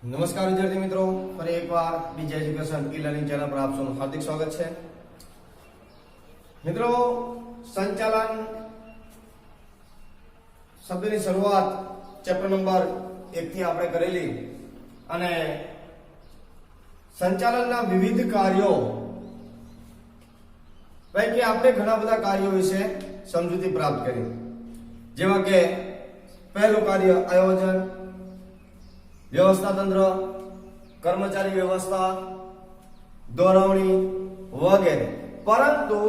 નમસ્કાર વિદ્યાર્થી મિત્રો, ફરી એકવાર બીજા એજ્યુકેશન ઈ લર્નિંગ ચેનલ પર આપ સૌનું હાર્દિક સ્વાગત છે. મિત્રો, સંચાલન શબ્દની શરૂઆત ચેપ્ટર નંબર 1 થી આપણે કરેલી અને સંચાલનના વિવિધ કાર્યો પૈકી આપણે ઘણા બધા કાર્યો વિશે સમજૂતી પ્રાપ્ત કરી, જેવા કે પહેલું કાર્ય આયોજન, વ્યવસ્થા તંત્ર, કર્મચારી વ્યવસ્થા, દોરવણી વગેરે. પરંતુ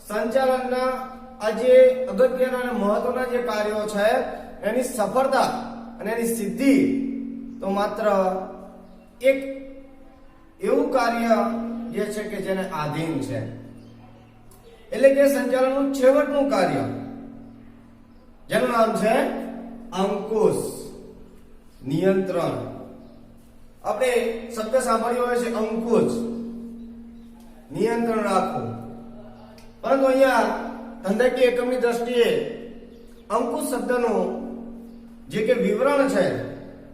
સંચાલનના આજે અગત્યના અને મહત્વના જે કાર્યો છે એની સફળતા અને એની સિદ્ધિ તો માત્ર એક એવું કાર્ય જે છે કે જેને આધીન છે, એટલે કે સંચાલનનું છેવટનું કાર્ય જેનું નામ છે અંકુશ નિયંત્રણ. આપણે શબ્દ સાંભળ્યો હોય છે અંકુશ, નિયંત્રણ રાખવું, પરંતુ અહીંયા ધંધાકીય એકમની દ્રષ્ટિએ અંકુશ શબ્દનું જે કે વિવરણ છે,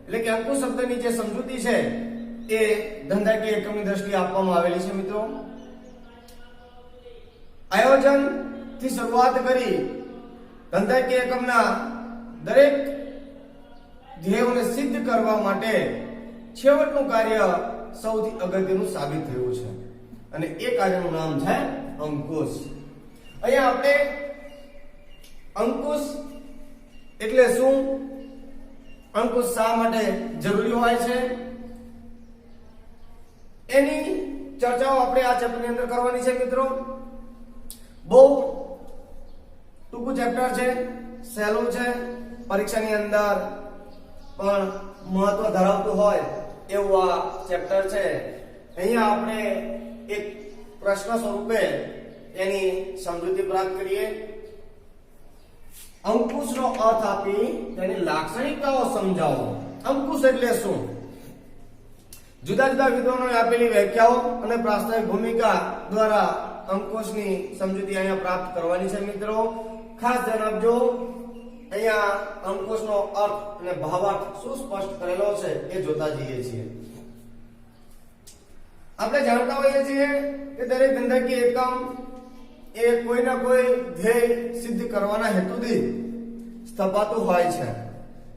એટલે કે અંકુશ શબ્દની જે સમજૂતી છે એ ધંધાકીય એકમની દ્રષ્ટિએ આપવામાં આવેલી છે. મિત્રો, આયોજન થી શરૂઆત કરી ધંધાકીય એકમના દરેક ધ્યેયોને સિદ્ધ કરવા માટે છેવટનું કાર્ય સૌથી અગત્યનું સાબિત થયું છે અને એ કાર્યનું નામ છે અંકુશ. અહીંયા આપણે અંકુશ એટલે શું, અંકુશ શા માટે જરૂરી હોય છે એની ચર્ચાઓ આપણે આ ચેપ્ટરની અંદર કરવાની છે. મિત્રો, બહુ ટૂંકું ચેપ્ટર છે, સહેલું છે, પરીક્ષાની અંદર પણ મહત્વ ધરાવતું હોય એવું આ ચેપ્ટર છે. અહીંયા આપણે એક પ્રશ્ન સ્વરૂપે એની સમજૂતી પ્રાપ્ત કરીએ. અંકુશનો અર્થ આપી તેની લાક્ષણિકતાઓ સમજાવો. અંકુશ એટલે શું? જુદા જુદા વિદ્વાનોએ આપેલી વ્યાખ્યાઓ અને પ્રાસ્તાવિક ભૂમિકા દ્વારા અંકુશની સમજૂતી અહીંયા પ્રાપ્ત કરવાની છે. મિત્રો, ખાસ ધ્યાન આપજો, અહીંયા અંકુશનો અર્થ અને ભાવાર્થ સુસ્પષ્ટ કરેલો છે એ જોતા જઈએ છીએ. આપણે જાણતા હોઈએ છીએ કે દરેક ધંધાકીય એકમ એ કોઈના કોઈ ધ્યેય સિદ્ધ કરવાના હેતુથી સ્થાપાતું હોય છે,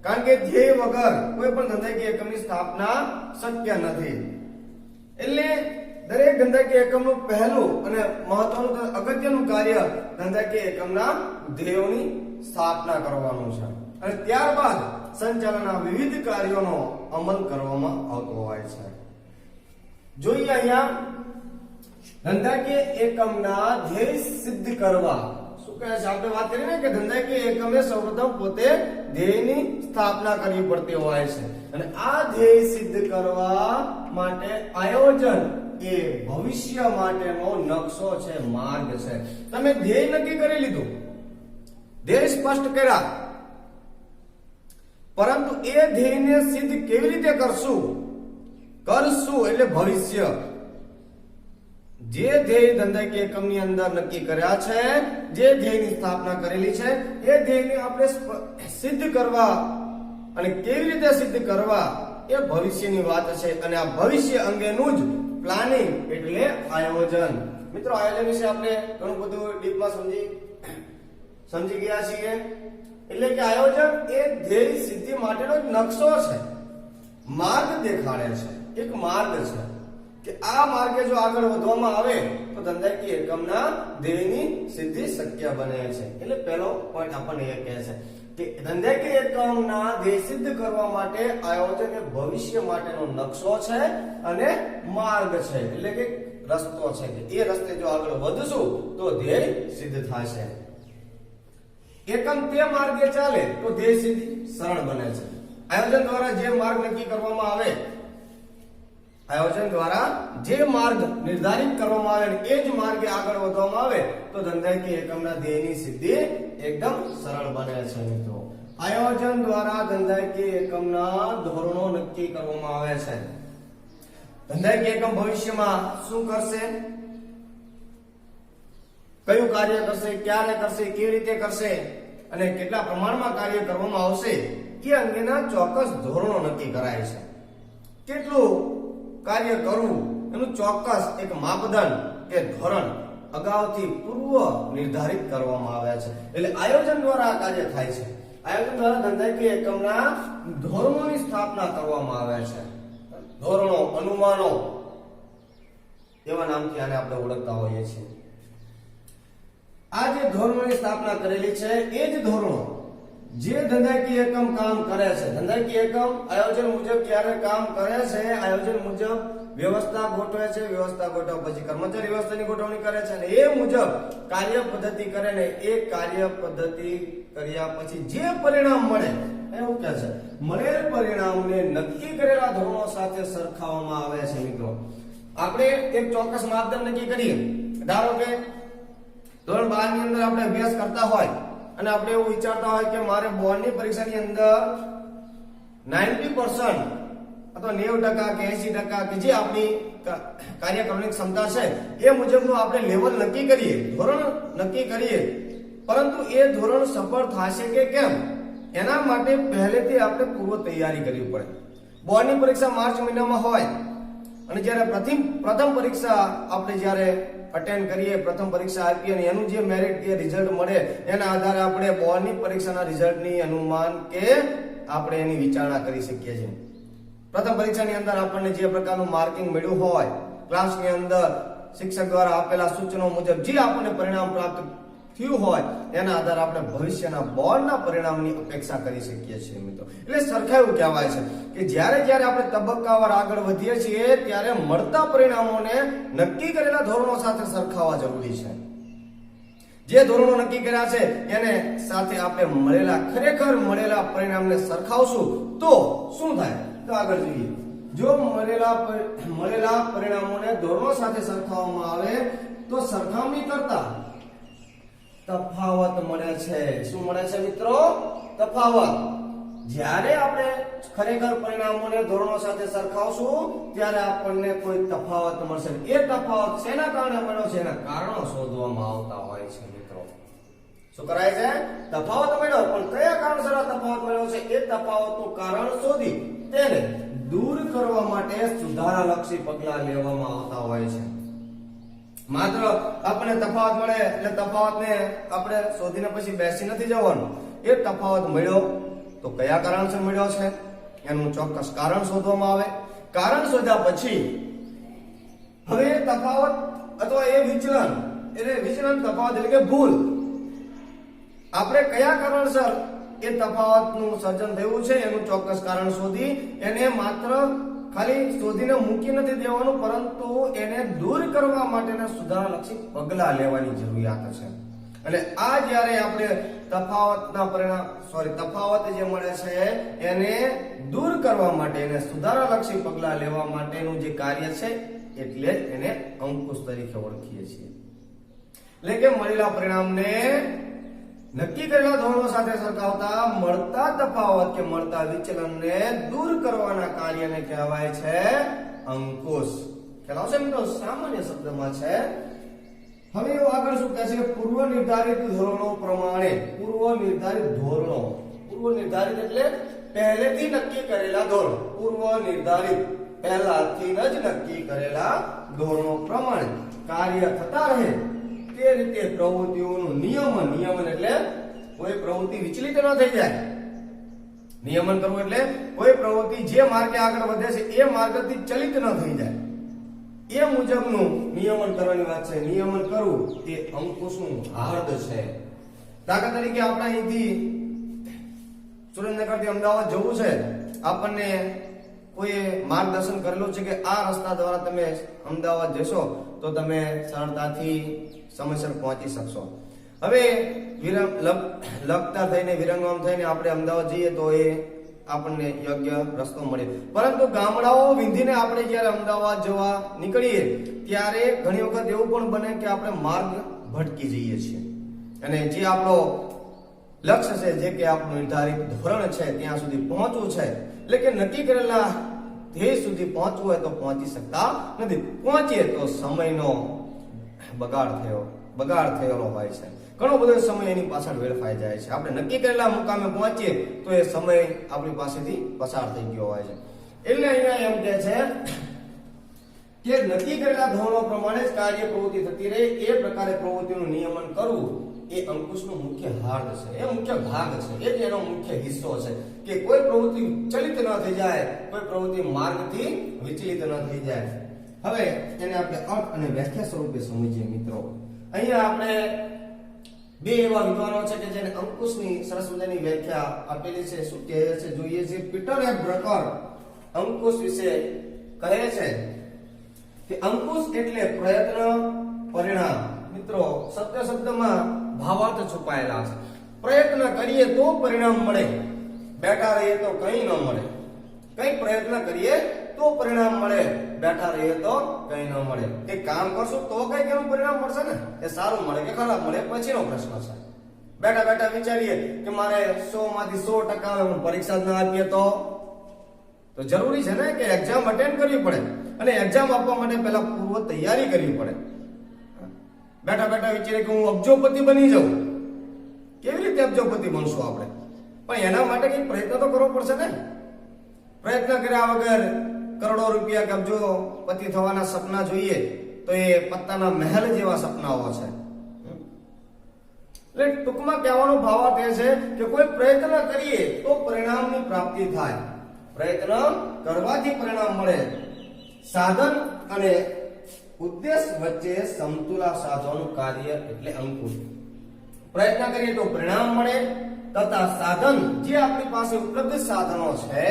કારણ કે ધ્યેય વગર કોઈ પણ ધંધાકીય એકમની સ્થાપના શક્ય નથી. એટલે દરેક ધંધાકીય એકમનું પહેલું અને મહત્વનું અગત્યનું કાર્ય ધંધાકીય એકમના ધ્યેયોની સ્થાપના કરવાનું છે અને ત્યારબાદ સંચાલનના વિવિધ કાર્યોનો અમલ કરવામાં આવતો હોય છે. જોઈએ અહીંયા ધંધાકીય એકમના ધ્યેય સિદ્ધ કરવા શું કહે છે. આપણે વાત કરીને કે ધંધાકીય એકમે સૌપ્રથમ પોતે ધ્યેયની સ્થાપના કરવી પડતી હોય છે અને આ ધ્યેય સિદ્ધ કરવા માટે આયોજન એ ભવિષ્ય માટેનો નકશો છે, માર્ગ છે. તમે ધ્યેય નક્કી કરી લીધું, ધ્યેય સ્પષ્ટ કર્યા, પરંતુ એ ધ્યેયને સિદ્ધ કેવી રીતે કરશું એટલે ભવિષ્ય. જે ધ્યેય ધંધાકીય એકમની અંદર નક્કી કર્યા છે, જે ધ્યેયની સ્થાપના કરેલી છે, એ ધ્યેયને આપણે સિદ્ધ કરવા અને કેવી રીતે સિદ્ધ કરવા એ ભવિષ્યની વાત છે અને આ ભવિષ્ય અંગેનું જ પ્લાનિંગ એટલે આયોજન. મિત્રો, આયોજન વિશે આપણે ઘણું બધું ડીપમાં સમજી ગયા છીએ. એટલે કે આયોજન એ ધ્યેય સિદ્ધિ માટેનો એક નકશો છે, માર્ગ દેખાડે છે, એક માર્ગ છે કે આ માર્ગે જો આગળ વધવામાં આવે તો ધંધાકીય એકમના ધ્યેયની સિદ્ધિ શક્ય બને છે. એટલે પહેલો પોઈન્ટ આપણને એ કહે છે કે ધંધાકીય એકમના ધ્યેય સિદ્ધ કરવા માટે આયોજન એ ભવિષ્ય માટેનો નકશો છે અને માર્ગ છે, એટલે કે રસ્તો છે કે એ રસ્તે જો આગળ વધશું તો ધ્યેય સિદ્ધ થશે. એકમ તે માર્ગે ચાલે તો ધ્યેય સિદ્ધિ સરળ બને છે. આયોજન દ્વારા જે માર્ગ નક્કી કરવામાં આવે, આયોજન દ્વારા જે માર્ગ નિર્ધારિત કરવામાં આવે એ જ માર્ગે આગળ વધવામાં આવે તો ધંધાકીય એકમના ધ્યેયની સિદ્ધિ એકદમ સરળ બને છે. મિત્રો, આયોજન દ્વારા ધંધાકીય એકમના ધોરણો નક્કી કરવામાં આવે છે. ધંધાકીય એકમ ભવિષ્યમાં શું કરશે, કયું કાર્ય કરશે, ક્યારે કરશે, કેવી રીતે કરશે અને કેટલા પ્રમાણમાં કાર્ય કરવામાં આવશે એ અંગેના ચોક્કસ ધોરણો નક્કી કરાય છે. કેટલું કાર્ય કરવું એનું ચોક્કસ એક માપદંડ કે ધોરણ અગાઉથી પૂર્વ નિર્ધારિત કરવામાં આવ્યા છે. એટલે આયોજન દ્વારા આ કાર્ય થાય છે. આયોજન દ્વારા ધંધાકીય એકમના ધોરણોની સ્થાપના કરવામાં આવે છે. ધોરણો, અનુમાનો એવા નામથી આને આપણે ઓળખતા હોઈએ છીએ. આ જે ધોરણોની સ્થાપના કરેલી છે એ જ ધોરણો જે ધંધાકીય એકમ કામ કરે છે, ધંધાકીય એકમ આયોજન મુજબ ક્યારે કામ કરે છે, આયોજન મુજબ વ્યવસ્થા ગોઠવે છે, વ્યવસ્થા ગોઠવ્યા પછી કર્મચારી વ્યવસ્થાની ગોઠવણી કરે છે અને એ મુજબ કાર્ય પદ્ધતિ કરે ને એ કાર્ય પદ્ધતિ કર્યા પછી જે પરિણામ મળે એવું કહે છે મળેલ પરિણામને નક્કી કરેલા ધોરણો સાથે સરખાવવામાં આવે છે. મિત્રો આપણે એક ચોક્કસ માપદંડ નક્કી કરીએ. ધારો કે ધોરણ 12 ની અંદર આપણે અભ્યાસ કરતા હોય અને આપણે એવું વિચારતા હોય કે મારે બોર્ડની પરીક્ષાની અંદર 90% અથવા 90% કે 80% કે જે આપણી કાર્ય કરવાની ક્ષમતા છે એ મુજબનું આપણે લેવલ નક્કી કરીએ, ધોરણ નક્કી કરીએ, પરંતુ એ ધોરણ સફળ થશે કે કેમ એના માટે પહેલેથી આપણે પૂર્વ તૈયારી કરવી પડે. બોર્ડની પરીક્ષા માર્ચ મહિનામાં હોય અને જ્યારે પ્રથમ પરીક્ષા આપણે જ્યારે અટેન્ડ કરીએ, પ્રથમ પરીક્ષા આપીએ અને એનું જે મેરિટ કે રિઝલ્ટ મળે એના આધારે આપણે બોર્ડની પરીક્ષાના રિઝલ્ટની અનુમાન કે આપણે એની વિચારણા કરી શકીએ છીએ. પ્રથમ પરીક્ષાની અંદર આપણને જે પ્રકારનું માર્કિંગ મળ્યું હોય, ક્લાસની અંદર શિક્ષક દ્વારા આપેલા સૂચનો મુજબ જે આપણને પરિણામ પ્રાપ્ત થયું હોય એના આધારે આપણે ભવિષ્યના બોર્ડના પરિણામની અપેક્ષા કરી શકીએ છીએ. મિત્રો એટલે સરખાવું કહેવાય છે કે જ્યારે આપણે તબક્કાવાર આગળ વધીએ છીએ ત્યારે મળતા પરિણામોને નક્કી કરેલા ધોરણો સાથે સરખાવવા જરૂરી છે. જે ધોરણો નક્કી કર્યા છે એને સાથે આપણે ખરેખર મળેલા પરિણામને સરખાવશું તો શું થાય? તો આગળ જોઈએ. જો મળેલા પરિણામોને ધોરણો સાથે સરખાવવામાં આવે તો સરખામણી કરતા તફાવત મળે છે. શું મળે છે મિત્રો? તફાવત. જ્યારે આપણે ખરેખર પરિણામોને ધોરણો સાથે સરખાવશું ત્યારે આપણને કોઈ તફાવત મળશે. એ તફાવત શેના કારણે મળ્યો છે એના કારણો શોધવામાં આવતા હોય છે. મિત્રો શું કરાય છે? તફાવત મળ્યો, પણ કયા કારણસર આ તફાવત મળ્યો છે એ તફાવતનું કારણ શોધી તેને દૂર કરવા માટે સુધારાલક્ષી પગલાં લેવામાં આવતા હોય છે. માત્ર આપણને તફાવત મળે એટલે તફાવતને આપણે શોધીને પછી બેસી નથી જવાનું. એ તફાવત મળ્યો તો કયા કારણસર મળ્યો છે એનું ચોક્કસ કારણ શોધવામાં આવે. કારણ શોધ્યા પછી હવે તફાવત અથવા એ વિચલન તફાવત એટલે કે ભૂલ, આપણે કયા કારણસર એ તફાવતનું સર્જન થયું છે એનું ચોક્કસ કારણ શોધી એને માત્ર ખાલી શોધીને મૂકી નથી દેવાનું, પરંતુ એને દૂર કરવા માટેના સુધારાલક્ષી પગલાં લેવાની જરૂરિયાત છે. અને આ જ્યારે આપણે તફાવત જે મળે છે એને દૂર કરવા માટે, એને સુધારાલક્ષી પગલાં લેવા માટેનું જે કાર્ય છે એટલે એને અંકુશ તરીકે ઓળખીએ છીએ. એટલે કે મળેલા પરિણામને નક્કી કરેલા ધોરણો સાથે સરખાવતા મળતા તફાવત કે મળતા વિચલનને દૂર કરવાના કાર્યને કહેવાય છે અંકુશ. ખ્યાલ આવશે મિત્રો? સામાન્ય શબ્દમાં છે. હવે એવું આગળ શું કહે છે કે પૂર્વ નિર્ધારિત ધોરણો પ્રમાણે, પૂર્વ નિર્ધારિત એટલે પહેલેથી નક્કી કરેલા ધોરણો, પૂર્વ નિર્ધારિત પહેલાથી જ નક્કી કરેલા ધોરણો પ્રમાણે કાર્ય થતા રહે તે રીતે પ્રવૃત્તિઓનું નિયમન એટલે કોઈ પ્રવૃત્તિ વિચલિત ન થઈ જાય. નિયમન કરવું એટલે કોઈ પ્રવૃત્તિ જે માર્ગે આગળ વધે છે એ માર્ગથી ચલિત ન થઈ જાય એ મુજબનું નિયમન કરવાની વાત છે. નિયમન કરવું એ અંકુશનું હાર્દ છે. દાખલા તરીકે આપણે અહીંથી સુરેન્દ્રનગરથી અમદાવાદ જવું છે, આપણને કોઈ માર્ગદર્શન કરેલું છે કે આ રસ્તા દ્વારા તમે અમદાવાદ જશો તો તમે સરળતાથી સમયસર પહોંચી શકશો. હવે લખતર થઈને વિરંગામ થઈને આપણે અમદાવાદ જઈએ તો એ આપણને યોગ્ય રસ્તો મળે, પરંતુ ગામડાઓ વિંધીને આપણે જ્યારે અમદાવાદ જવા નીકળીએ ત્યારે ઘણી વખત એવું પણ બને કે આપણે માર્ગ ભટકી જઈએ છીએ અને જે આપણો લક્ષ્ય છે, જે કે આપણું નિર્ધારિત ધોરણ છે ત્યાં સુધી પહોંચવું છે, એટલે કે નક્કી કરેલા ધ્યેય સુધી પહોંચવું હોય તો પહોંચી શકતા નથી. પહોંચીએ તો સમયનો બગાડ થયેલો હોય છે. ઘણો બધો સમય એની પાછળ વેડફાઈ જાય છે. આપણે નક્કી કરેલા મુકામે પહોંચીએ તો એ સમય આપણી પાસેથી પસાર થઈ ગયો હોય છે. એટલે અહીંયા એમ કે છે કે નક્કી કરેલા ધોરણો પ્રમાણે જ કાર્ય પ્રવૃત્તિ થતી રહે એ પ્રકારે પ્રવૃત્તિનું નિયમન કરવું એ અંકુશનો મુખ્ય હાર્દ છે, એ મુખ્ય ભાગ છે, એ જ એનો મુખ્ય હિસ્સો છે કે કોઈ પ્રવૃત્તિ ચલિત ન થઈ જાય, કોઈ પ્રવૃત્તિ માર્ગથી વિચલિત ન થઈ જાય. હવે એને આપણે અર્થ અને વ્યાખ્યા સ્વરૂપે સમજીએ મિત્રો. અહીંયા આપણે બે એવા વિદ્વાનો છે કે જેને અંકુશની સરસ મજાની વ્યાખ્યા આપેલી છે. શું કહે છે જોઈએ છે. પીટર એ બ્રકર અંકુશ વિશે કહે છે કે અંકુશ એટલે પ્રયત્ન પરિણામ. મિત્રો શબ્દમાં ભાવાર્થ છુપાયેલા છે. પ્રયત્ન કરીએ તો પરિણામ મળે, બેઠા રહીએ તો કંઈ ન મળે. કંઈ પ્રયત્ન કરીએ તો પરિણામ મળે, બેઠા રહીએ તો કંઈ ન મળે. એક કામ કરશું તો કંઈક એનું પરિણામ મળશે ને, એ સારું મળે કે ખરાબ મળે પછીનો પ્રશ્ન છે. બેઠા બેઠા વિચારીએ કે મારે 100 માંથી 100% આવે, હું પરીક્ષા જ ના આપીએ તો જરૂરી છે ને કે એક્ઝામ અટેન્ડ કરવી પડે અને એક્ઝામ આપવા માટે પહેલા પૂર્વ તૈયારી કરવી પડે. બેઠા બેઠા વિચારીએ કે હું અબજોપતિ બની જાઉં. કેવી રીતે અબજોપતિ બનશું આપણે? પણ એના માટે કંઈક પ્રયત્ન તો કરવો પડશે ને. પ્રયત્ન કર્યા વગર કરોડો રૂપિયા કે અબજોપતિ થવાના સપના જોઈએ તો એ પત્તાના મહેલ જેવા સપનાઓ છે. એટલે ટૂંકમાં કહેવાનો ભાવાર્થ એ છે કે કોઈ પ્રયત્ન કરીએ તો પરિણામની પ્રાપ્તિ થાય, પ્રયત્ન કરવાથી પરિણામ મળે. સાધન અને ઉદ્દેશ વચ્ચે સમતુલા સાધવાનું કાર્ય એટલે અંકુશ. પ્રયત્ન કરીએ તો પરિણામ મળે તથા સાધન જે આપણી પાસે ઉપલબ્ધ સાધનો છે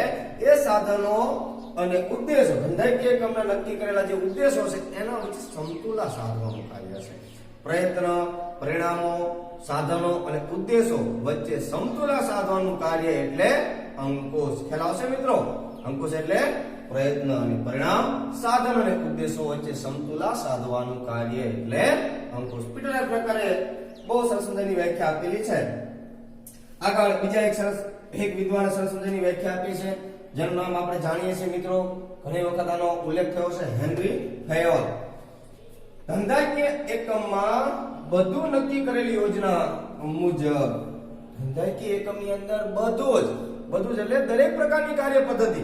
એ સાધનો અને ઉદ્દેશો ધંધાકીય કામના નક્કી કરેલા જે ઉદ્દેશો છે એના વચ્ચે સમતુલા સાધવાનું કાર્ય છે. પ્રયત્ન, પરિણામો, સાધનો અને ઉદ્દેશો વચ્ચે સમતુલા સાધવાનું કાર્ય એટલે અંકુશ. ખ્યાલ આવશે મિત્રો? અંકુશ એટલે પ્રયત્ન અને પરિણામ, સાધન અને ઉદ્દેશો વચ્ચે સમતુલા સાધવાનું કાર્ય એટલે અંકુશ. પીટર એ પ્રકારે બહુ સરસ મજાની વ્યાખ્યા આપેલી છે. આગળ બીજા એક વિદ્વાને સરસ મજાની વ્યાખ્યા આપી છે જેનું નામ આપણે જાણીએ છીએ મિત્રો. ઘણી વખત આનો ઉલ્લેખ થયો છે, હેનરી ફેયોલ. ધંધાકીય એકમમાં બધું નક્કી કરેલી યોજના મુજબ. ધંધાકીય એકમની અંદર બધું જ એટલે દરેક પ્રકારની કાર્ય પદ્ધતિ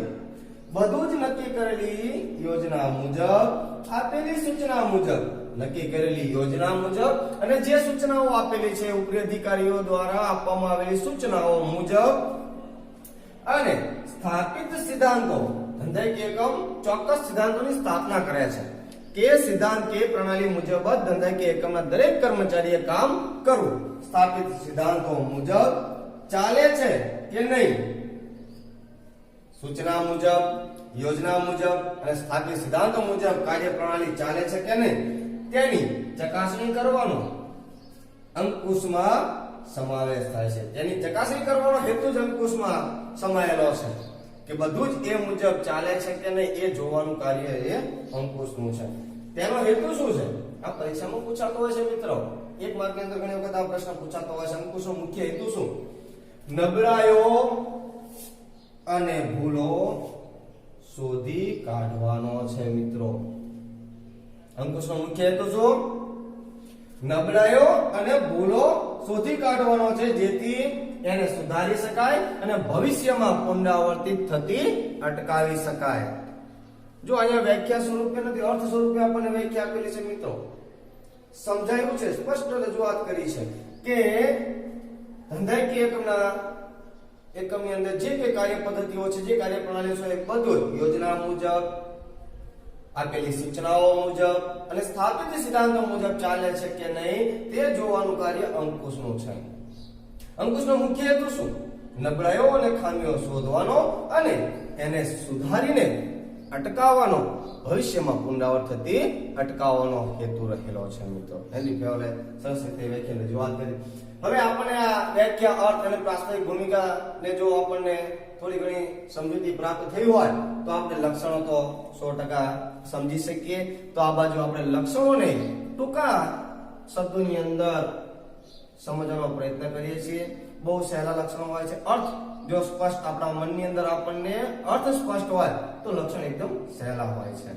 બધું જ નક્કી કરેલી યોજના મુજબ, આપેલી સૂચના મુજબ, નક્કી કરેલી યોજના મુજબ અને જે સૂચનાઓ આપેલી છે ઉપરી અધિકારીઓ દ્વારા આપવામાં આવેલી સૂચનાઓ મુજબ અને સ્થાપિત સિદ્ધાંતો. ધંધાકીય એકમ ચોક્કસ સિદ્ધાંતોની સ્થાપના કરે છે કે સિદ્ધાંત કે પ્રણાલી મુજબ જ ધંધાકીય એકમના દરેક કર્મચારીએ કામ કરવું. સ્થાપિત સિદ્ધાંતો મુજબ ચાલે છે કે નહીં, સૂચના મુજબ, યોજના મુજબ અને સ્થાપિત સિદ્ધાંતો મુજબ કાર્યપ્રણાલી ચાલે છે કે નહીં તેની ચકાસણી કરવાનો અંકુશમાં સમાવેશ થાય છે. તેની ચકાસણી કરવાનો હેતુ જ અંકુશમાં સમાયેલો છે કે બધું જ એ મુજબ ચાલે છે કે નહીં એ જોવાનું કાર્ય એ અંકુશનું છે. તેનો હેતુ શું છે? આ પરીક્ષામાં પૂછાતો હોય છે મિત્રો. એક માર્કની અંદર ઘણી વખત આ પ્રશ્ન પૂછાતો હોય છે. અંકુશનો મુખ્ય હેતુ શું? નબળાઈઓ અને ભૂલો શોધી કાઢવાનો છે મિત્રો. અંકુશનો મુખ્ય હેતુ શું? નબળાઈઓ અને ભૂલો શોધી કાઢવાનો છે જેથી એને સુધારી શકાય અને ભવિષ્યમાં પુનરાવર્તિત થતી અટકાવી શકાય. જો અહીંયા વ્યાખ્યા સ્વરૂપે નથી, અર્થ સ્વરૂપે આપણને વ્યાખ્યા આપેલી છે મિત્રો. સમજાયું છે, સ્પષ્ટ રજૂઆત કરી છે કે ધંધાકીય એકમની અંદર જે કઈ કાર્ય પદ્ધતિઓ છે, જે કાર્ય પ્રણાલીઓ છે એ બધું યોજના મુજબ, આપેલી સૂચનાઓ મુજબ અને સ્થાપિત સિદ્ધાંતો મુજબ ચાલે છે કે નહીં તે જોવાનું કાર્ય અંકુશનું છે. અંકુશનો મુખ્ય હેતુ શું? નબળાઈઓ અને ખામીઓ શોધવાનો અને એને સુધારીને અટકાવવાનો, ભવિષ્યમાં પુનરાવર્ત થતી અટકાવવાનો હેતુ રહેલો છે મિત્રો. હેનરી ફેયોલે સરસ રીતે વ્યાખ્યા રજૂઆત કરી. હવે આપણને આ વ્યાખ્યા, અર્થ અને પ્રાસ્તવિક ભૂમિકાને જો આપણને થોડી ઘણી સમજૂતી પ્રાપ્ત થઈ હોય તો આપણે લક્ષણો તો 100% સમજી શકીએ. તો આ બાજુ આપણે લક્ષણોને ટૂંકા શબ્દોની અંદર સમજવાનો પ્રયત્ન કરીએ છીએ. બહુ સહેલા લક્ષણો હોય છે. અર્થ જો સ્પષ્ટ આપણા મનની અંદર આપણને અર્થ સ્પષ્ટ હોય તો લક્ષણ એકદમ સહેલા હોય છે.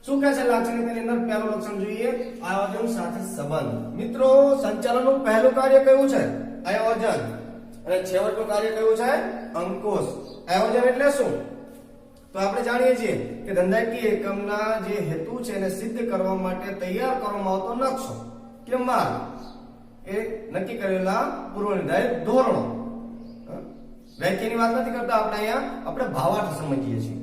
શું કહે છે લાક્ષણિકતાની અંદર? પહેલું લક્ષણ જોઈએ, આયોજન સાથે સંબંધ. મિત્રો સંચાલનનું પહેલું કાર્ય કયું છે? આયોજન. અને છેવટનું કાર્ય કયું છે? અંકુશ. આયોજન એટલે શું? તો આપણે જાણીએ છીએ કે ધંધાકીય એકમના જે હેતુ છે એને સિદ્ધ કરવા માટે તૈયાર કરવામાં આવતો નકશો કે માર્ગ એ નક્કી કરેલા પૂર્વ નિર્ધારિત ધોરણો. વ્યાખ્યાની વાત નથી કરતા આપણે અહીંયા આપણે ભાવાર્થ સમજીએ છીએ.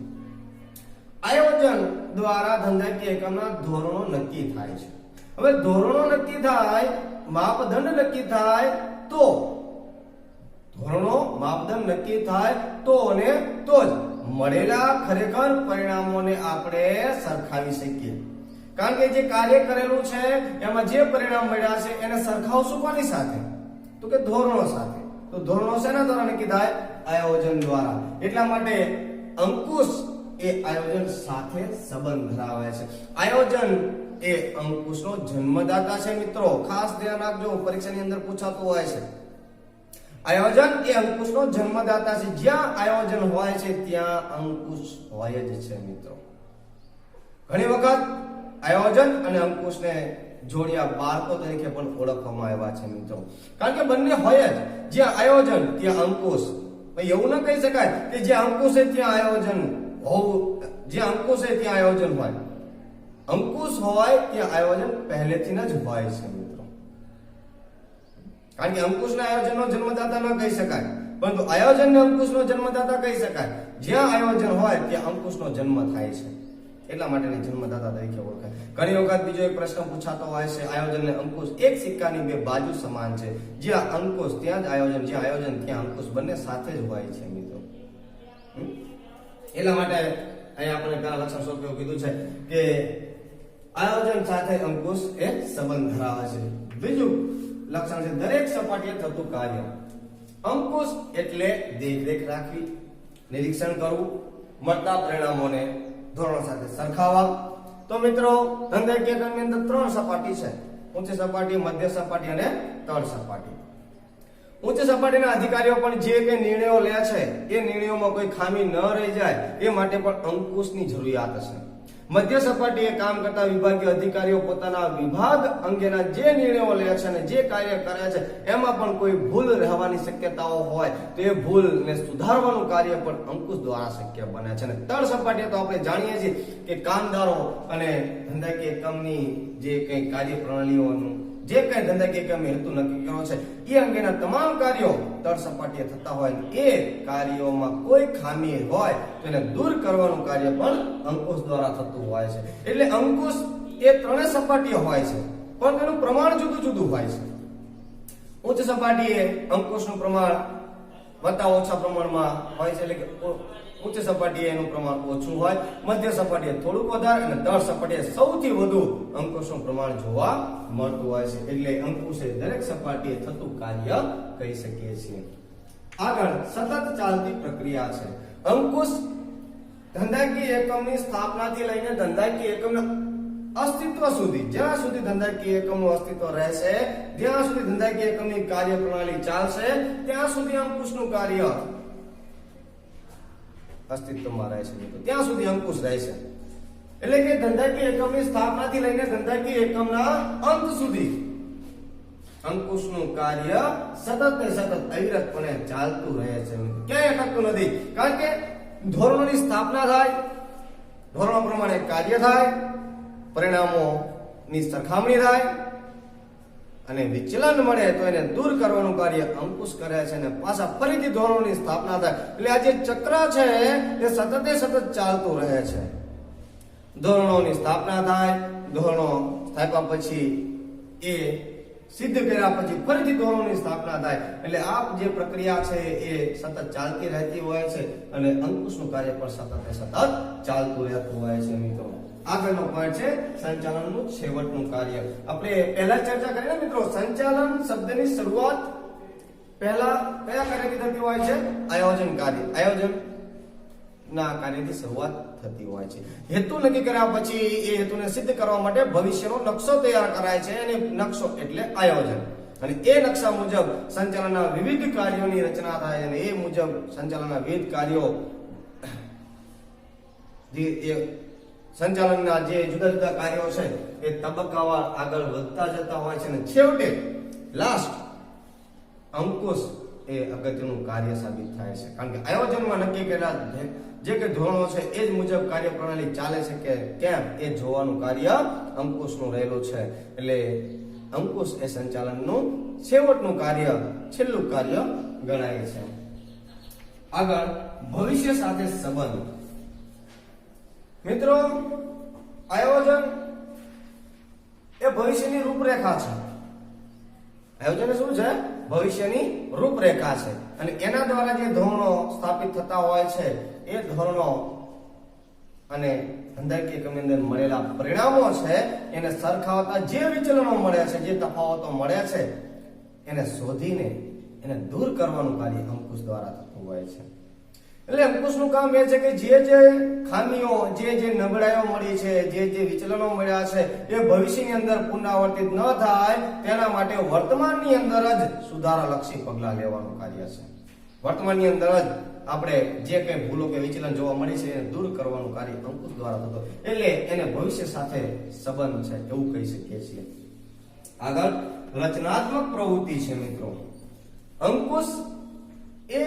આયોજન દ્વારા ધંધાકીય એકમના ધોરણો નક્કી થાય છે. હવે ધોરણો નક્કી થાય, માપદંડ નક્કી થાય તો ધોરણો માપદંડ નક્કી થાય તો અને તો જ મળેલા ખરેખર પરિણામોને આપણે સરખાવી શકીએ. કારણ કે જે કાર્ય કરેલું છે એમાં જે પરિણામ મળ્યા છે એને સરખાવશું કોની સાથે? તો કે ધોરણો સાથે. તો ધોરણો શેના દ્વારા નક્કી થાય? આયોજન દ્વારા. એટલા માટે અંકુશ એ આયોજન સાથે સંબંધ ધરાવે છે. આયોજન એ અંકુશનો જન્મદાતા છે મિત્રો. ખાસ ધ્યાન રાખજો, પરીક્ષાની અંદર પૂછાતું હોય છે. આયોજન એ અંકુશનો જન્મદાતા છે. જ્યાં આયોજન હોય છે ત્યાં અંકુશ હોય જ છે મિત્રો. ઘણી વખત આયોજન અને અંકુશને જોડિયા બાળકો તરીકે પણ ઓળખવામાં આવ્યા છે મિત્રો. કારણ કે બંને હોય જ. જ્યાં આયોજન ત્યાં અંકુશ. એવું ન કહી શકાય કે જ્યાં અંકુશ છે ત્યાં આયોજન હોવું, જ્યાં અંકુશ છે ત્યાં આયોજન હોય. અંકુશ હોય ત્યાં આયોજન પહેલેથી જ હોય છે મિત્રો. કારણ કે અંકુશના આયોજનનો જન્મદાતા ન કહી શકાય, પરંતુ આયોજનને અંકુશનો જન્મદાતા કહી શકાય. જ્યાં આયોજન હોય ત્યાં અંકુશનો જન્મ થાય છે. એટલા માટે જન્મદાતા તરીકે ઓળખાય. ઘણી વખત બીજો એક પ્રશ્ન પૂછાતો હોય છે, આયોજન અને અંકુશ એક સિક્કાની બે બાજુ સમાન છે. જ્યાં અંકુશ ત્યાં જ આયોજન, જ્યાં આયોજન ત્યાં અંકુશ, બંને સાથે જ હોય છે મિત્રો. એટલા માટે અહીંયા આપણે પેલા લક્ષણ સ્વરૂપે કીધું છે કે આયોજન સાથે અંકુશ એ સંબંધ ધરાવે છે. બીજું લક્ષણ છે દરેક સપાટીએ થતું કાર્ય. અંકુશ એટલે દેખરેખ રાખવી, નિરીક્ષણ કરવું, મળતા પરિણામોને ધોરણો સાથે સરખાવવા. તો મિત્રો ધંધાકીય એકમની અંદર 3 સપાટી છે: ઊંચી સપાટી, મધ્ય સપાટી અને તળ સપાટી. ઉચ્ચ સપાટીના અધિકારીઓ પણ જે કંઈ નિર્ણયો લે છે એ નિર્ણયોમાં કોઈ ખામી ન રહી જાય એ માટે પણ અંકુશની જરૂરિયાત છે. મધ્ય સપાટીએ કામ કરતા વિભાગીય અધિકારીઓ પોતાના વિભાગ અંગેના જે નિર્ણયો લે છે અને જે કાર્ય કરે છે એમાં પણ કોઈ ભૂલ રહેવાની શક્યતાઓ હોય તો એ ભૂલને સુધારવાનું કાર્ય પણ અંકુશ દ્વારા શક્ય બને છે. અને તળ સપાટીએ તો આપણે જાણીએ છીએ કે કામદારો અને ધંધાકીય એકમની જે કંઈ કાર્ય પ્રણાલીઓનું જે કઈ ધંધાકીય એકમે હેતુ નક્કી કર્યો છે એ અંગેના તમામ કાર્યો તળ સપાટીએ થતા હોય, એ કાર્યોમાં કોઈ ખામી હોય તો એને દૂર કરવાનું કાર્ય પણ અંકુશ દ્વારા થતું હોય છે. એટલે અંકુશ એ 3 સપાટીઓ હોય છે, પણ તેનું પ્રમાણ જુદું જુદું હોય છે. ઉચ્ચ સપાટીએ અંકુશનું પ્રમાણ વત્તા ઓછા પ્રમાણમાં હોય છે, એટલે કે ઉચ્ચ સપાટીએ એનું પ્રમાણ ઓછું હોય, મધ્ય સપાટીએ થોડુંક વધારે અને તળ સપાટીએ સૌથી વધુ અંકુશનું પ્રમાણ જોવા મળતું હોય છે. એટલે અંકુશ એ દરેક સપાટીએ થતું કાર્ય કહી શકીએ છીએ. આગળ સતત ચાલતી પ્રક્રિયા છે. અંકુશ ધંધાકીય એકમની સ્થાપનાથી લઈને ધંધાકીય એકમના અસ્તિત્વ સુધી, જ્યાં સુધી ધંધાકીય એકમનું અસ્તિત્વ રહેશે, જ્યાં સુધી ધંધાકીય એકમની કાર્ય પ્રણાલી ચાલશે, ત્યાં સુધી અંકુશનું કાર્ય અસ્તિત્વમાં રહેશે, ત્યાં સુધી અંકુશ રહેશે. એટલે કે ધંધાકીય એકમની સ્થાપનાથી લઈને ધંધાકીય એકમના અંત સુધી અંકુશનું કાર્ય સતત ને સતત અવિરતપણે ચાલતું રહે છે. ક્યાંય અટકતું નથી. કારણ કે ધોરણોની સ્થાપના થાય, ધોરણો પ્રમાણે કાર્ય થાય, પરિણામોની સરખામણી થાય અને વિચલન મળે તો એને દૂર કરવાનું કાર્ય અંકુશ કરે છે અને પાછા ફરીથી ધોરણોની સ્થાપના થાય. એટલે આ જે ચક્ર છે એ સતત ચાલતું રહે છે. ધોરણોની સ્થાપના થાય, ધોરણો સ્થાપ્યા પછી એ સિદ્ધ કર્યા પછી ફરીથી ધોરણોની સ્થાપના થાય. એટલે આ જે પ્રક્રિયા છે એ સતત ચાલતી રહેતી હોય છે અને અંકુશનું કાર્ય પણ સતત ચાલતું રહેતું હોય છે મિત્રો. આગળનો પોઈન્ટ છે સંચાલનનું છેવટનું કાર્ય. આપણે પહેલા ચર્ચા કરી ને મિત્રો, સંચાલન શબ્દની શરૂઆત પહેલા કયા કાર્યથી થતી હોય છે? આયોજન કાર્ય. આયોજન ના કાર્યથી શરૂઆત થતી હોય છે. હેતુ નક્કી કર્યા પછી એ હેતુને સિદ્ધ કરવા માટે ભવિષ્યનો નકશો તૈયાર કરાય છે અને નકશો એટલે આયોજન. અને એ નકશા મુજબ સંચાલનના વિવિધ કાર્યોની રચના થાય અને એ મુજબ સંચાલનના વિવિધ કાર્યો સંચાલનના જે જુદા જુદા કાર્યો છે એ તબક્કાવાર આગળ વધતા જતા હોય છે અને છેવટે લાસ્ટ અંકુશ એ એ અગત્યનું કાર્ય સાબિત થાય છે, કારણ કે આયોજનમાં નક્કી કરેલા જે કે ધોરણો છે એ જ મુજબ કાર્યપ્રણાલી ચાલે છે કે કેમ એ જોવાનું કાર્ય અંકુશનું રહેલું છે. એટલે અંકુશ એ સંચાલનનું છેવટનું કાર્ય, છેલ્લું કાર્ય ગણાય છે. આગળ ભવિષ્ય સાથે સંબંધ. મિત્રો, આયોજન એ ભવિષ્યની રૂપરેખા છે. આયોજન શું છે? ભવિષ્યની રૂપરેખા છે. અને એના દ્વારા જે ધોરણો સ્થાપિત થતા હોય છે એ ધોરણો અને ધંધાકીય એકમની અંદર મળેલા પરિણામો છે એને સરખાવતા જે વિચલનો મળે છે, જે તફાવતો મળે છે એને શોધીને એને દૂર કરવાનું કાર્ય અંકુશ દ્વારા થતું હોય છે. એટલે અંકુશનું કામ એ છે કે જે ખામીઓ, જે નબળાઈઓ મળી છે, જે વિચલનો મળ્યા છે એ ભવિષ્યની અંદર પુનરાવર્તિત ન થાય તેના માટે વર્તમાનની અંદર જ સુધારાલક્ષી પગલાં લેવાનું કાર્ય છે. વર્તમાનની અંદર જ આપણે જે કંઈ ભૂલો કે વિચલન જોવા મળી છે એને દૂર કરવાનું કાર્ય અંકુશ દ્વારા થતો, એટલે એને ભવિષ્ય સાથે સંબંધ છે એવું કહી શકીએ છીએ. આગળ રચનાત્મક પ્રવૃત્તિ છે. મિત્રો, અંકુશ એ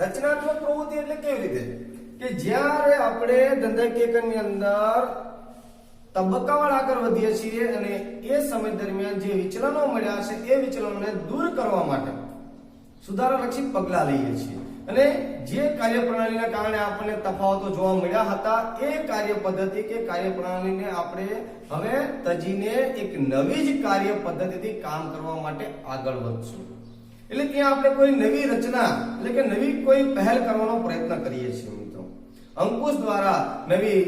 રચનાત્મક પ્રવૃત્તિ એટલે કેવી રીતે કે જ્યારે આપણે ધંધાકીય એકમની અંદર તબક્કાવાર આગળ વધીએ છીએ અને એ સમય દરમિયાન જે વિચલનો મળ્યા છે એ વિચલનોને દૂર કરવા માટે સુધારાલક્ષી પગલાં લઈએ છીએ, અને જે કાર્યપ્રણાલીના કારણે આપણને તફાવતો જોવા મળ્યા હતા એ કાર્ય પદ્ધતિ કે કાર્યપ્રણાલીને આપણે હવે તજીને એક નવી જ કાર્ય પદ્ધતિથી કામ કરવા માટે આગળ વધશું. એટલે ત્યાં આપણે કોઈ નવી રચના એટલે કે નવી કોઈ પહેલ કરવાનો પ્રયત્ન કરીએ છીએ. મિત્રો, અંકુશ દ્વારા નવી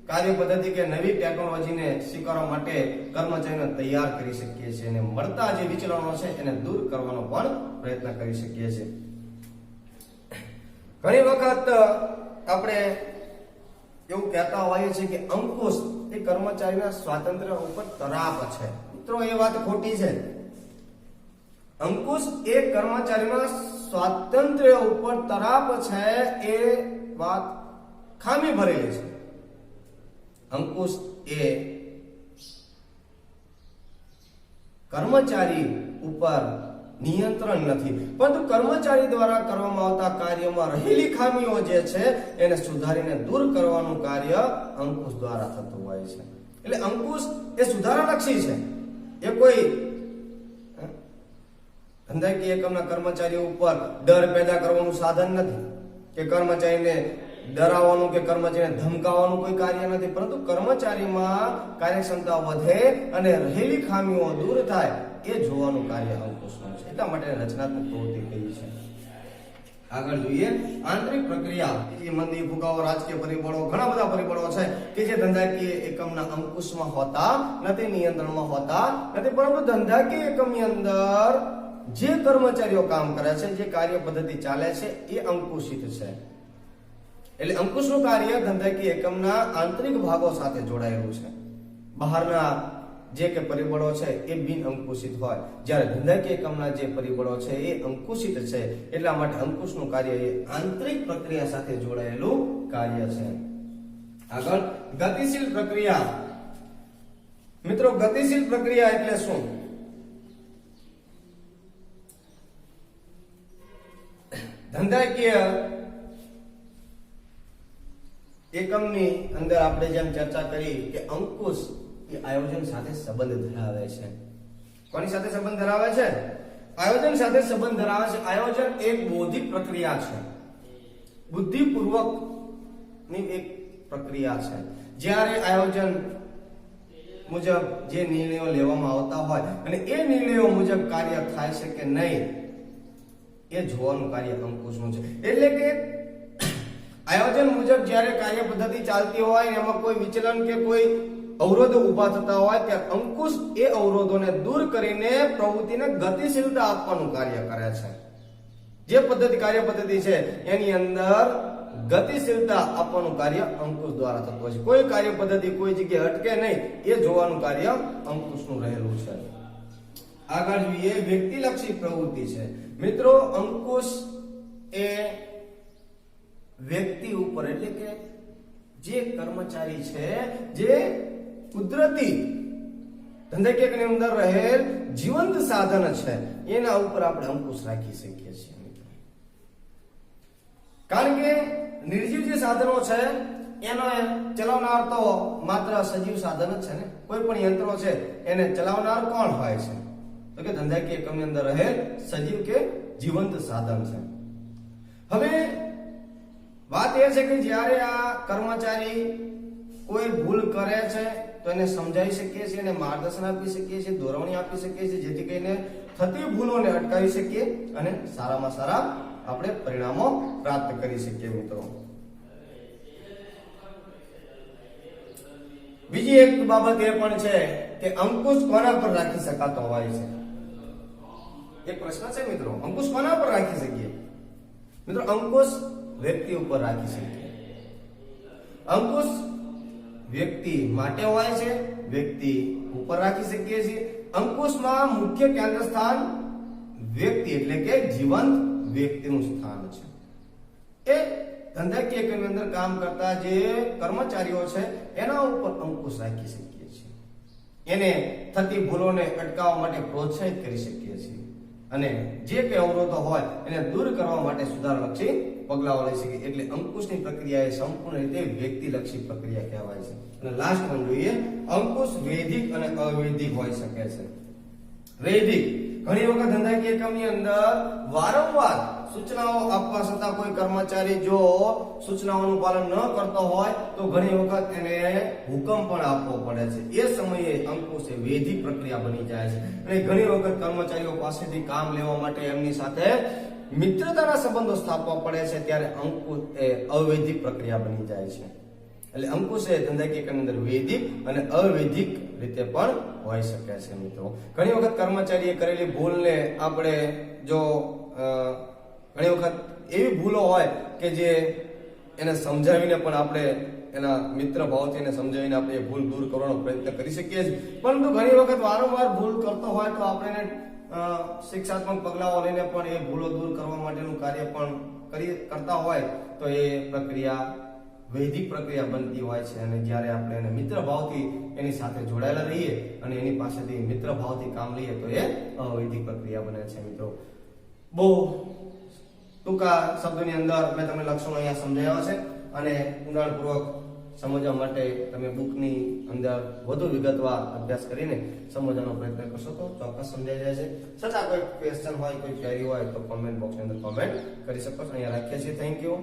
કાર્ય પદ્ધતિ કે નવી ટેકનોલોજીને સ્વીકારવા માટે કર્મચારીને તૈયાર કરી શકીએ છીએ અને મળતા જે વિચલનો છે એને દૂર કરવાનો પણ પ્રયત્ન કરી શકીએ છીએ. ઘણી વખત આપણે એવું કહેતા હોઈએ છીએ કે અંકુશ એ કર્મચારીના સ્વાતંત્ર્ય ઉપર તરાપ છે. મિત્રો, એ વાત ખોટી છે. અંકુશ એ કર્મચારીના સ્વાતંત્ર્ય ઉપર તરાપ છે એ વાત ખામી ભરેલી છે. અંકુશ એ કર્મચારી ઉપર નિયંત્રણ નથી, પરંતુ કર્મચારી દ્વારા કરવામાં આવતા કાર્યમાં રહેલી ખામીઓ જે છે એને સુધારીને દૂર કરવાનું કાર્ય અંકુશ દ્વારા થતું હોય છે. એટલે અંકુશ એ સુધારાલક્ષી છે. એ કોઈ ધંધાકીય એકમના કર્મચારીઓ ઉપર ડર પેદા કરવાનું સાધન નથી કે કર્મચારીને ડરાવવાનું કે કર્મચારીને ધમકાવવાનું કોઈ કાર્ય નથી, પરંતુ કર્મચારીમાં કાર્યક્ષમતા વધે અને રહેલી ખામીઓ દૂર થાય એ જોવાનું કાર્ય અંકુશનું છે. એટલા માટે રચનાત્મક પ્રવૃત્તિ કહી છે. આગળ જોઈએ આંતરિક પ્રક્રિયા. મંદી, ફુગાવો, રાજકીય પરિબળો, ઘણા બધા પરિબળો છે કે જે ધંધાકીય એકમના અંકુશમાં હોતા નથી, નિયંત્રણમાં હોતા નથી, પરંતુ ધંધાકીય એકમની અંદર જે કર્મચારીઓ કામ કરે છે, જે કાર્ય પદ્ધતિ ચાલે છે એ અંકુશિત છે. એટલે અંકુશનું કાર્ય ધંધાકીય એકમના આંતરિક ભાગો સાથે જોડાયેલું છે. બહારના જે કે પરિબળો છે એ બિન અંકુશિત હોય, જ્યારે ધંધાકીય એકમના જે પરિબળો છે એ અંકુશિત છે. એટલા માટે અંકુશનું કાર્ય એ આંતરિક પ્રક્રિયા સાથે જોડાયેલું કાર્ય છે. આગળ ગતિશીલ પ્રક્રિયા. મિત્રો, ગતિશીલ પ્રક્રિયા એટલે શું? ધંધાકીય એકમની અંદર આપણે જેમ ચર્ચા કરી કે અંકુશ એ આયોજન સાથે સંબંધ ધરાવે છે. કોની સાથે સંબંધ ધરાવે છે? આયોજન સાથે સંબંધ ધરાવે છે. આયોજન એક બૌદ્ધિક પ્રક્રિયા છે, બુદ્ધિપૂર્વક ની એક પ્રક્રિયા છે. જ્યારે આયોજન મુજબ જે નિર્ણયો લેવામાં આવતા હોય અને એ નિર્ણયો મુજબ કાર્ય થાય છે કે નહીં એ જોવાનું કાર્ય અંકુશનું છે. એટલે કે આયોજન મુજબ જ્યારે કાર્ય પદ્ધતિ ચાલતી હોય એમાં કોઈ વિચલન કે કોઈ અવરોધો ઊભા થતા હોય ત્યારે અંકુશ એ અવરોધોને દૂર કરીને પ્રવૃત્તિને ગતિશીલતા આપવાનું કાર્ય કરે છે. જે પદ્ધતિ કાર્ય પદ્ધતિ છે એની અંદર ગતિશીલતા આપવાનું કાર્ય અંકુશ દ્વારા થતું હોય છે. કોઈ કાર્ય પદ્ધતિ કોઈ જગ્યાએ અટકે નહીં એ જોવાનું કાર્ય અંકુશનું રહેલું છે. આગળ જોઈએ વ્યક્તિલક્ષી પ્રવૃત્તિ છે. મિત્રો, અંકુશ એ વ્યક્તિ ઉપર એટલે કે જે કર્મચારી છે જે કુદરતી ધંધાકીયની અંદર રહેલ જીવંત સાધન છે એના ઉપર આપણે અંકુશ રાખી શકીએ છીએ મિત્રો. કારણ કે નિર્જીવ જે સાધનો છે એનો ચલાવનાર તો માત્ર સજીવ સાધન જ છે ને. કોઈ પણ યંત્રો છે એને ચલાવનાર કોણ હોય છે? તો કે ધંધાકીય એકમની અંદર રહેલ સજીવ કે જીવંત સાધન છે. હવે વાત એ છે કે જ્યારે આ કર્મચારી કોઈ ભૂલ કરે છે તો એને સમજાવી શકીએ છીએ, એને માર્ગદર્શન આપી શકીએ છીએ, દોરવણી આપી શકીએ છીએ, જેથી કરીને થતી ભૂલોને અટકાવી શકીએ અને સારામાં સારા આપણે પરિણામો પ્રાપ્ત કરી શકીએ મિત્રો. બીજી એક બાબત એ પણ છે કે અંકુશ કોના પર રાખી શકાતો હોય છે? એક પ્રશ્ન છે મિત્રો, અંકુશ કોના પર રાખી શકીએ? મિત્રો અંકુશ વ્યક્તિ ઉપર રાખી શકીએ. અંકુશ વ્યક્તિ માટે હોય છે, વ્યક્તિ ઉપર રાખી શકીએ છીએ. અંકુશમાં મુખ્ય કેન્દ્ર સ્થાન વ્યક્તિ એટલે કે જીવંત વ્યક્તિનું સ્થાન છે. એ ધંધાકીય એકમની અંદર કામ કરતા જે કર્મચારીઓ છે એના ઉપર અંકુશ રાખી શકીએ છીએ. એને થતી ભૂલોને અટકાવવા માટે પ્રોત્સાહિત કરી શકીએ છીએ અને જે કઈ અવરોધો હોય એને દૂર કરવા માટે સુધારલક્ષી પગલાઓ લઈ શકીએ. એટલે અંકુશની પ્રક્રિયા એ સંપૂર્ણ રીતે વ્યક્તિલક્ષી પ્રક્રિયા કહેવાય છે. અને લાસ્ટ વન જોઈએ, અંકુશ વૈધિક અને અવૈધિક હોઈ શકે છે. વૈધિક, ઘણી વખત ધંધાકીય એકમની અંદર વારંવાર સૂચનાઓ આપવા છતાં કોઈ કર્મચારી જો સૂચનાઓનું પાલન ન કરતો હોય તો ઘણી વખત એને હુકમ પણ આપવો પડે છે. એ સમયે અંકુશ એ વૈધિક પ્રક્રિયા બની જાય છે. અને ઘણી વખત કર્મચારીઓ પાસેથી કામ લેવા માટે એમની સાથે મિત્રતાના સંબંધો સ્થાપવા પડે છે, ત્યારે અંકુશ એ અવૈધિક પ્રક્રિયા બની જાય છે. એટલે અંકુશ એ ધંધાકીય એકમની અંદર વૈધિક અને અવૈધિક રીતે પણ હોઈ શકે છે મિત્રો. ઘણી વખત કર્મચારીએ કરેલી ભૂલને આપણે જો ઘણી વખત એવી ભૂલો હોય કે જે એને સમજાવીને પણ આપણે એના મિત્ર ભાવથી એને સમજાવીને આપણે એ ભૂલ દૂર કરવાનો પ્રયત્ન કરી શકીએ છીએ. પરંતુ ઘણી વખત વારંવાર ભૂલ કરતો હોય તો આપણે શિક્ષાત્મક પગલાઓ લઈને પણ એ ભૂલો દૂર કરવા માટેનું કાર્ય પણ કરતા હોય તો એ પ્રક્રિયા વૈધિક પ્રક્રિયા બનતી હોય છે. અને જ્યારે આપણે એને મિત્ર ભાવથી એની સાથે જોડાયેલા રહીએ અને એની પાસેથી મિત્ર ભાવથી કામ લઈએ તો એ અવૈધિક પ્રક્રિયા બને છે મિત્રો. બહુ ટૂંકા શબ્દોની અંદર મેં તમને લક્ષણો અહીંયા સમજાવ્યા છે અને ઊંડાણપૂર્વક સમજવા માટે તમે બુકની અંદર વધુ વિગતવાર અભ્યાસ કરીને સમજવાનો પ્રયત્ન કરશો તો ચોક્કસ સમજાઈ જાય છે. છતાં કોઈ ક્વેશ્ચન હોય, કોઈ ક્વેરી હોય તો કોમેન્ટ બોક્સની અંદર કોમેન્ટ કરી શકો છો. અહીંયા રાખીએ છીએ. Thank you.